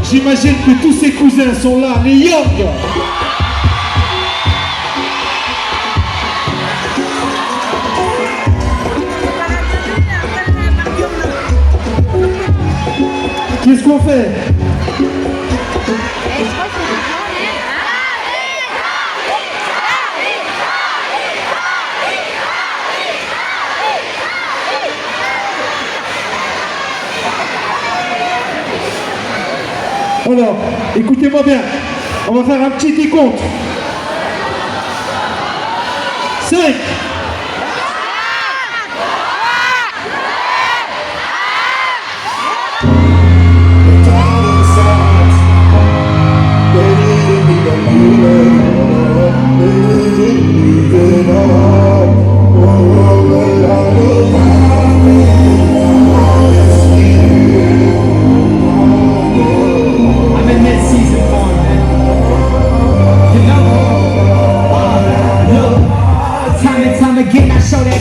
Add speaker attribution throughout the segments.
Speaker 1: J'imagine que tous ses cousins sont là, les Young. Qu'est-ce qu'on fait? Alors, écoutez-moi bien, on va faire un petit décompte. 5.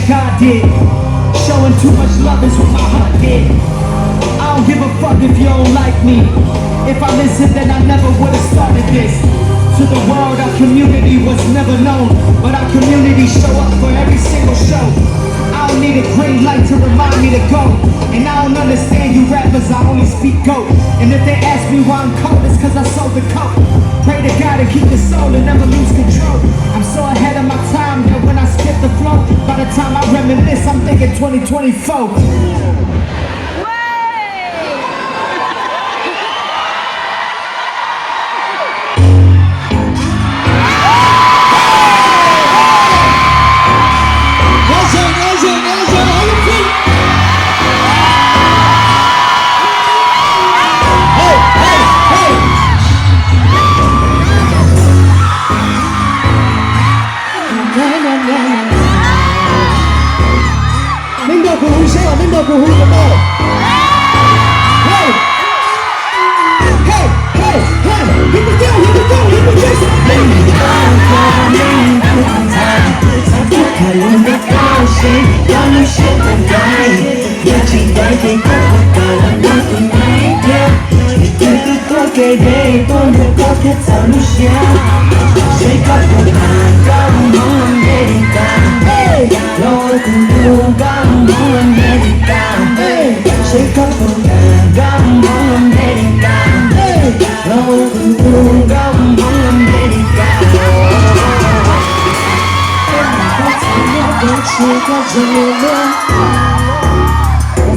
Speaker 2: God did. Showing too much love is what my heart did. I don't give a fuck if you don't like me. If I listened, then I never would have started this. To the world, our community was never known, but our community show up for every single show. I don't need a green light to remind me to go. And I don't understand you rappers, I only speak goat. And if they ask me why I'm cold, it's cause I sold the coke. Pray to God to keep the soul and never lose control. I'm so ahead of my time that when I skip the flow, by the time I reminisce, I'm thinking 2024.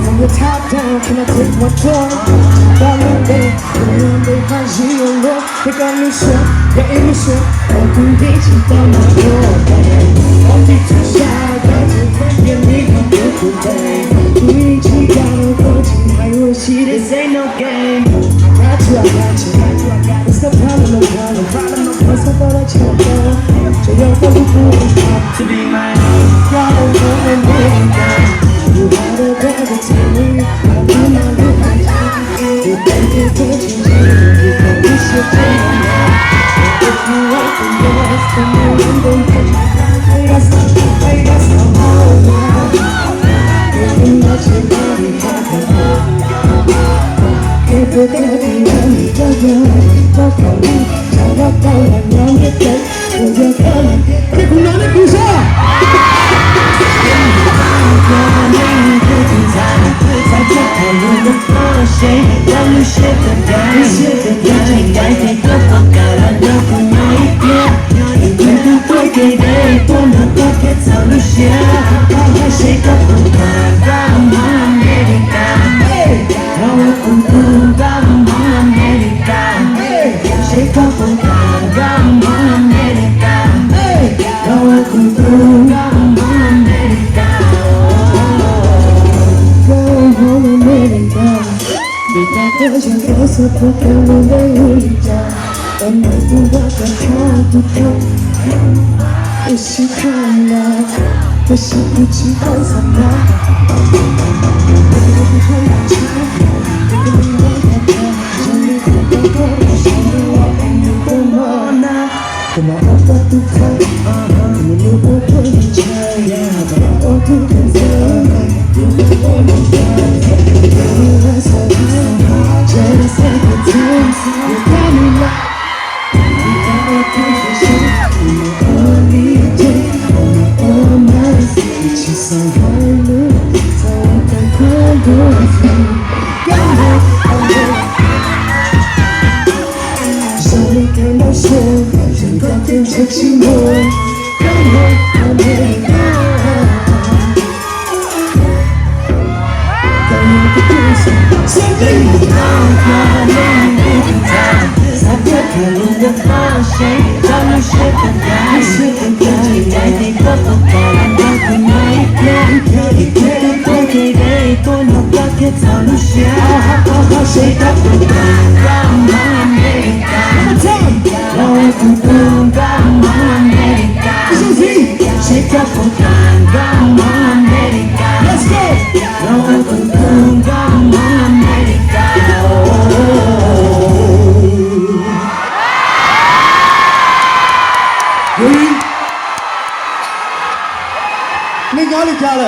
Speaker 2: From the top down, can I take one tour? Darling, babe, faz giro, fica no chão, e aí no chão, com um dente tá na dor. Onde tu chega, e amigo, muito bem. Tu me diga, não continue, hoje, this ain't no game. I got you, it's no problem, no problem. What's the ball that you're doing? So you're the fool, to be mine. You had a better time, I'll be my little. You think you could change it, you can miss your thing. If you want to yours, then you don't get your time. That's the whole world. Every much your body happens. Every day you only go down, go for me. Shout out down and round the place, where you're coming. People on the cruiser! Porque eu não dei ligar, é muito bacana esse cara, esse putinho vai saber. Como a roupa do carro, como no corpo de chaya, como tu canção, como tu canção, como tu canção. 谁找了谁不该，一起在你过不该，那个那一天，一天的过给的多那个给找了谁，谁都不该，让我没干，让我不不干，让我没干，谁都不该，让我没干，Let's go，让我不不干，让我没干。
Speaker 1: 你哪里家嘞？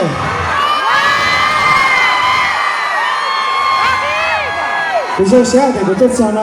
Speaker 1: 你说谁给我做啥呢？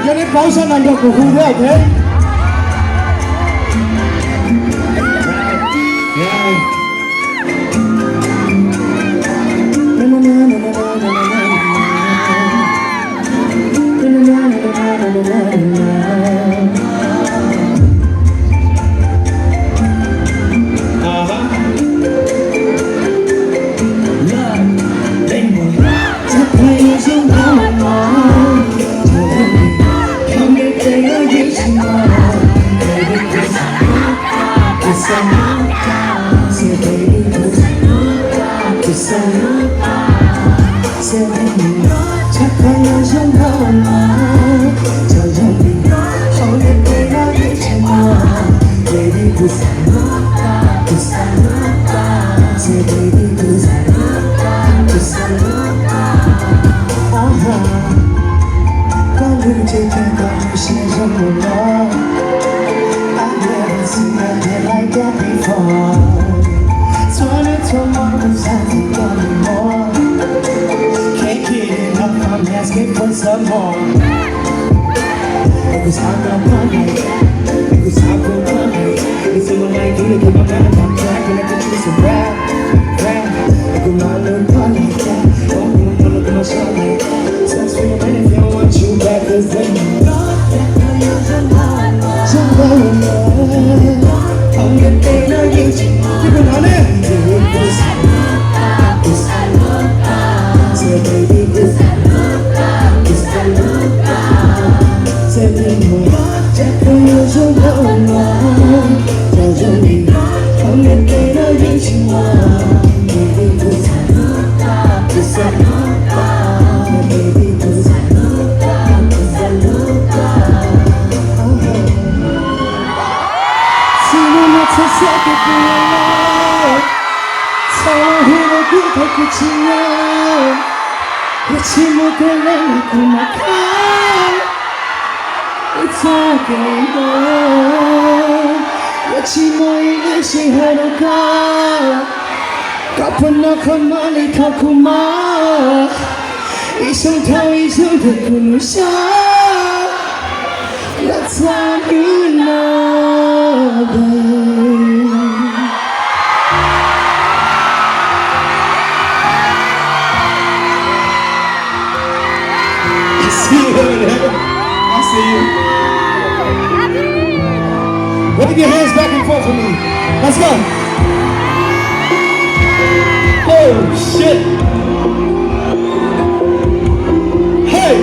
Speaker 1: 要你包上那个不糊的，OK？Some more. It was hard on Monday. It was hard on Monday. It's all I do to keep my mind on track. And I can choose some rap. I go on and on like that. Oh, I'm gonna look at my shot like that. So sweet, man, if you don't want you back, cause then you know that you're somebody. I'm the thing I need you. Keep it on it. Say, baby, this. It's okay, boy. Yachi moi ishi haruka. Kapana kamali kakuma. Isang tao isang takumusha. That's how you know, babe. I see you over there. I see you. Wave your hands back and forth for me. Let's go. Oh, shit. Hey.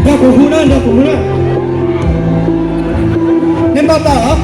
Speaker 1: Nakuhuna. Nimbata, huh?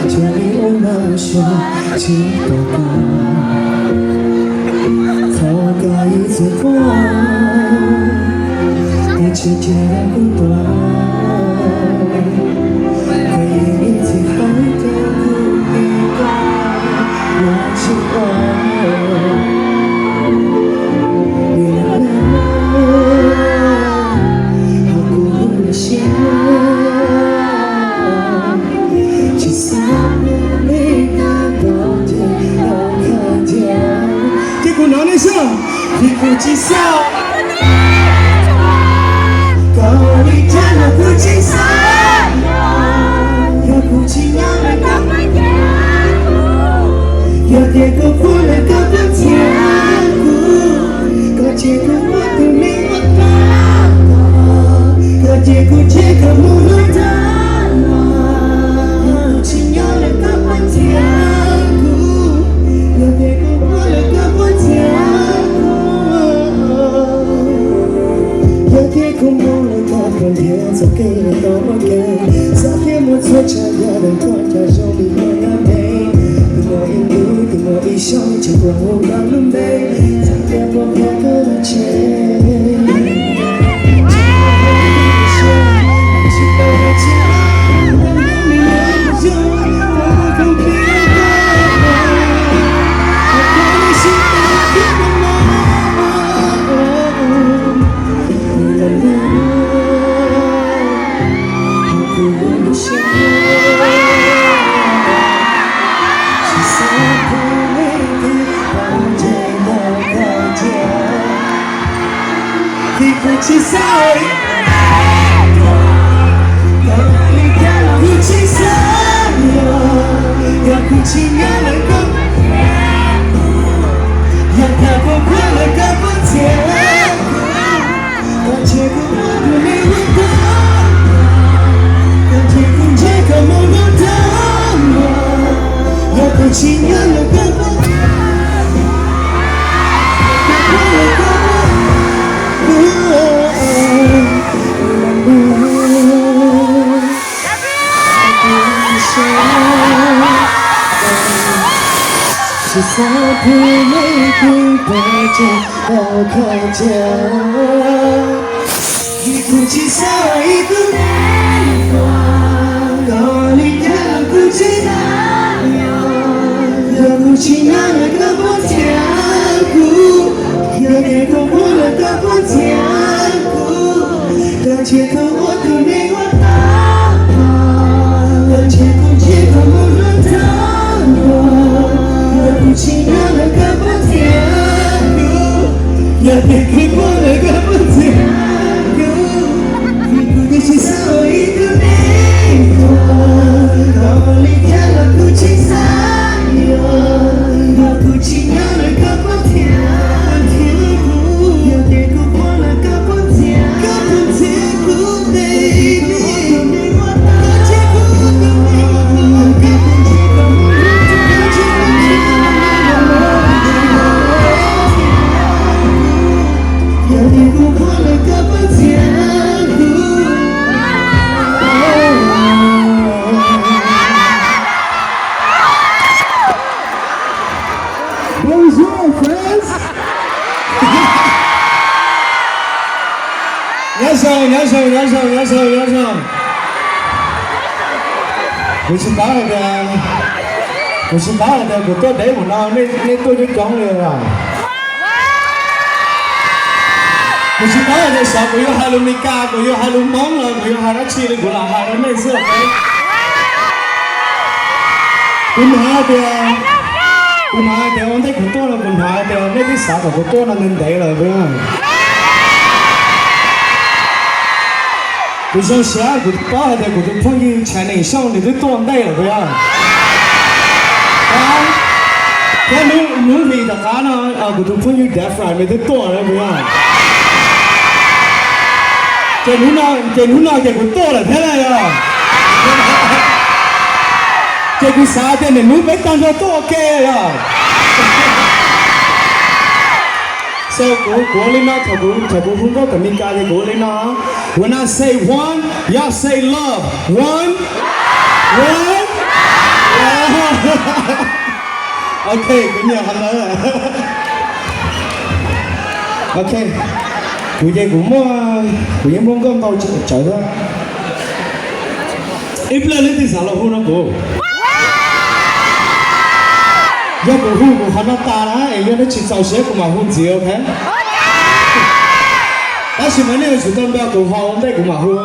Speaker 1: 就你我梦想几多个，头盖一次过，一直接连不断，回忆一起好的不一样，我喜欢。Puji sao kau di dalam puji saya ya pujinya ya dia pula kau pujianku kau jaga waktu lewat kau jaga mulut dan pujinya kau pujianku ya dia pula kau pujianku como le capon pienso que le tomo que sabemos fecha ya de cuenta yo mi buena me como indu como isho chico una lumbe sabemos que cada che Puji saya, puji saya, yang pujinya lengkap, yang kau buat lengkap pujianku, kau jaga waktu lewat kau jaga mulut dan yang pujinya lengkap. Sesampaiku baca kaca dipuji saya itu kau lihat puji dan pujinya kau pujianku yang kau buat kau pujianku dan jika waktu lewat dan jika mulut pujinya kau pujianku ya pikir boleh kau pujianku puji saya itu niku kau lihat puji saya ya pujinya kau pujianku ya pikir boleh kau pujianku baby What was wrong, friends? Yes, sir. Tôi xin báo là của tôi để một nào nên tôi đi con rồi. Tôi xin báo là sao của yêu hai luôn ca của yêu hai luôn món là của yêu hai đó chi lên của là hai đó nên xưa đấy. Quần hai thì ông thấy của tôi là quần hai thì mấy cái xã của tôi là nên để rồi phải không? Tôi想写个把的个都朋友前内想的都多带了不呀？这农费的干呢个都朋友带饭的都多了不呀？这农那这个多了太了呀！这个啥的呢？农没当着多给呀！So go lina tabu hunga kami kage go lina. When I say one, y'all say love. One. Okay, cũng nhiều hơn nữa. Okay, cụ dây cũng muốn có câu trời đó. Ít lên thì sao là hôn nó cụ. Do cụ hôn của hắn nó ta đó, em nó chỉ sau sẽ của mà hôn gì ok? Đó chỉ mấy nơi chúng tôi bao cụ hôn đây của mà hôn á.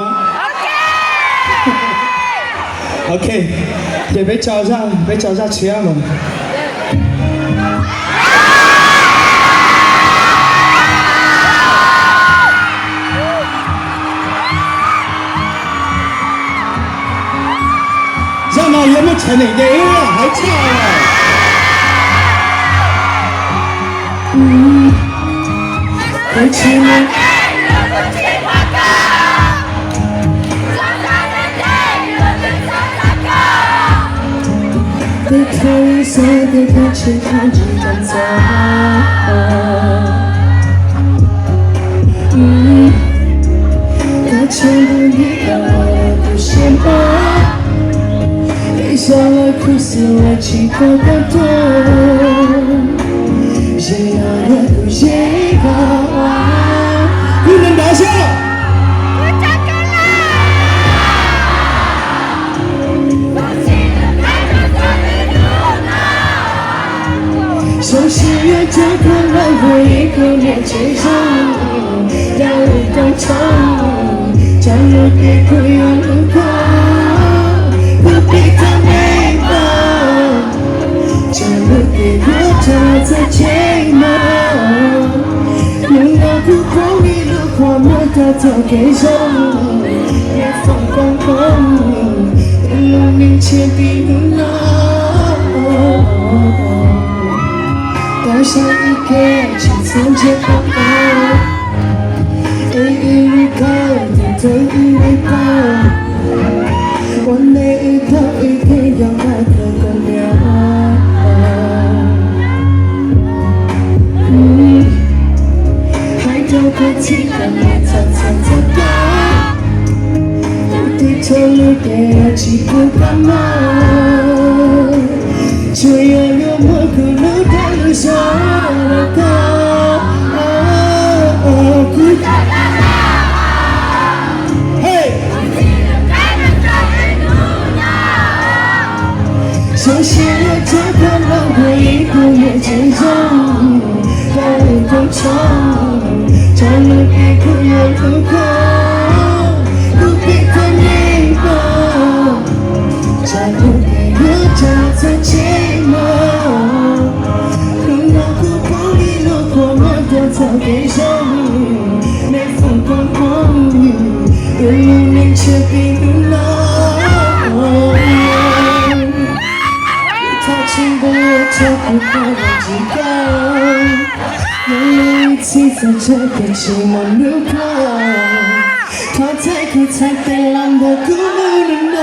Speaker 1: Ok, thì bé cháu ra chia mà. Ra nào有没有成你的还差啊？还差吗？别看色，别看气，看只站在。他牵着你让我不嫌多，背下了苦涩了几个感动，也要的不也要，不能打下。像是越久可能会一口连接上，让我当场将我给不要路过，不必太美吧，将我给我找在睫毛，用那不光一路过莫打造给上，别放光光，路面前比路老。带上一个青葱节包包，一缕高，一缕高，我每一道一定要爱的更了。还有个期待你擦擦不低头路给几个干嘛？这样有我可能的路上的歌，孤单的嘿，相信我这个人会一步也成长，把我当成，将路给不要路过，不必太迷茫，将路给我找在睫毛。早给上你，没风光光你，有你却比不老。他牵过我就不怕我几高，没有一起在这个寂寞路过，他才可才被浪的孤独的梦。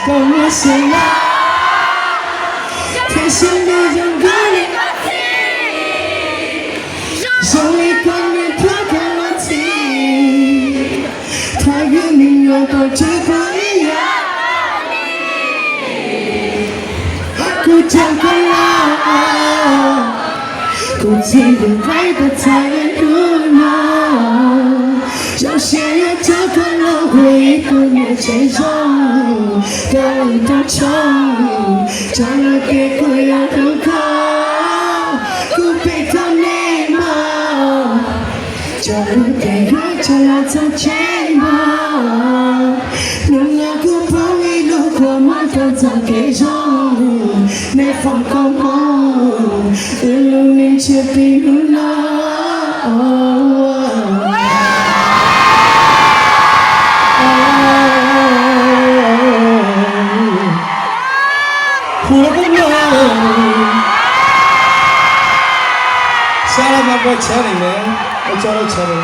Speaker 1: 当我醒来，天生的阳光。手里光面飘开了情，它与你有多久不一样？孤单的老，孤寂的爱的太热闹，有些人就可能会一个人接受，到一道墙，将我给不要路口，不必太美貌。将路给我找在睫毛，能让我不一路过马都在给上，没放光芒，一路面前比路老。Shout out my boy Chelly, man. What's all up, Chelly?